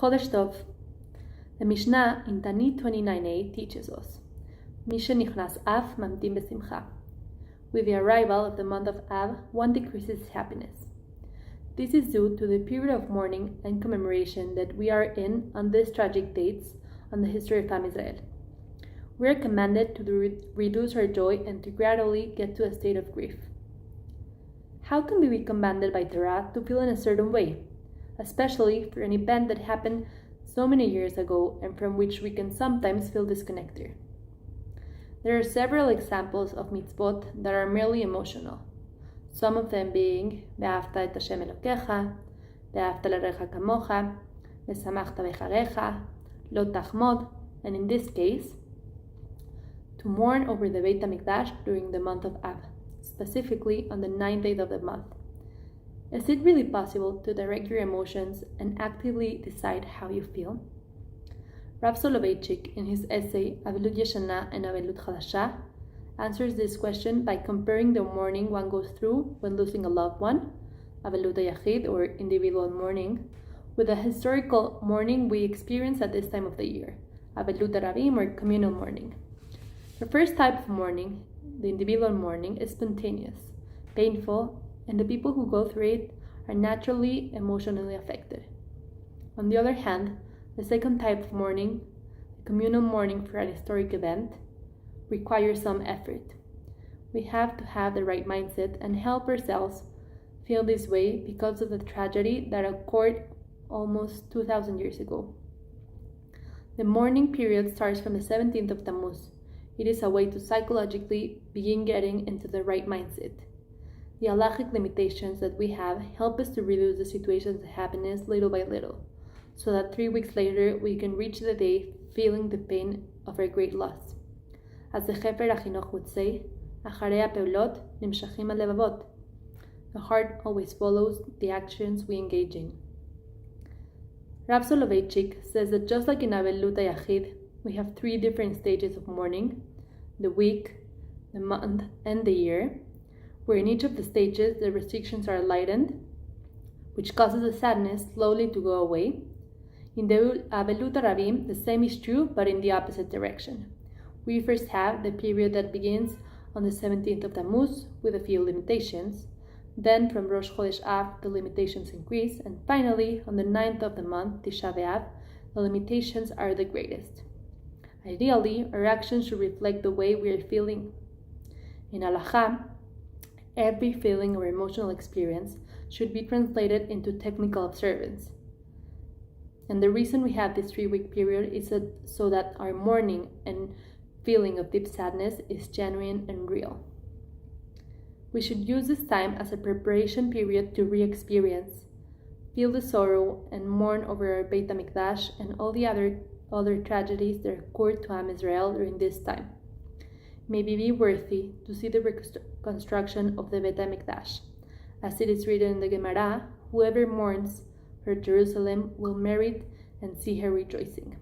Chodesh Tov. The Mishnah in Tanit 29a teaches us, Misha nichnas Av mamtim besimcha. With the arrival of the month of Av, one decreases his happiness. This is due to the period of mourning and commemoration that we are in on these tragic dates on the history of Am Israel. We are commanded to reduce our joy and to gradually get to a state of grief. How can we be commanded by Torah to feel in a certain way, especially for an event that happened so many years ago and from which we can sometimes feel disconnected? There are several examples of mitzvot that are merely emotional, some of them being Ve'ahavta et Hashem Elokecha, Ve'ahavta l'recha kamocha, Ve'samachta b'charecha, Lo tachmod, and in this case, to mourn over the Beit HaMikdash during the month of Av, specifically on the 9th day of the month. Is it really possible to direct your emotions and actively decide how you feel? Rav Soloveitchik, in his essay Avelut Yeshana and Avelut Chadasha, answers this question by comparing the mourning one goes through when losing a loved one, Avelut HaYachid or individual mourning, with the historical mourning we experience at this time of the year, Avelut HaRabim or communal mourning. The first type of mourning, the individual mourning, is spontaneous, painful, and the people who go through it are naturally emotionally affected. On the other hand, the second type of mourning, the communal mourning for an historic event, requires some effort. We have to have the right mindset and help ourselves feel this way because of the tragedy that occurred almost 2,000 years ago. The mourning period starts from the 17th of Tammuz. It is a way to psychologically begin getting into the right mindset. The halachic limitations that we have help us to reduce the situation's happiness little by little, so that 3 weeks later we can reach the day feeling the pain of our great loss. As the Sefer HaChinuch would say, Acharei ha'peulot nimshachim halevavot. The heart always follows the actions we engage in. Rav Soloveitchik says that just like in Avelut HaYachid, we have 3 different stages of mourning: the week, the month, and the year, where in each of the stages the restrictions are lightened, which causes the sadness slowly to go away. In the Avelut HaRabim, the same is true, but in the opposite direction. We first have the period that begins on the 17th of Tammuz with a few limitations. Then from Rosh Hodesh Av, the limitations increase, and finally on the 9th of the month, Tisha B'Av, the limitations are the greatest. Ideally, our actions should reflect the way we are feeling. In Halacha, every feeling or emotional experience should be translated into technical observance. And the reason we have this 3-week period is so that our mourning and feeling of deep sadness is genuine and real. We should use this time as a preparation period to re-experience, feel the sorrow, and mourn over our Beit HaMikdash and all the other tragedies that occurred to Am Israel during this time. May we be worthy to see the reconstruction of the Beit HaMikdash. As it is written in the Gemara, whoever mourns for Jerusalem will merit and see her rejoicing.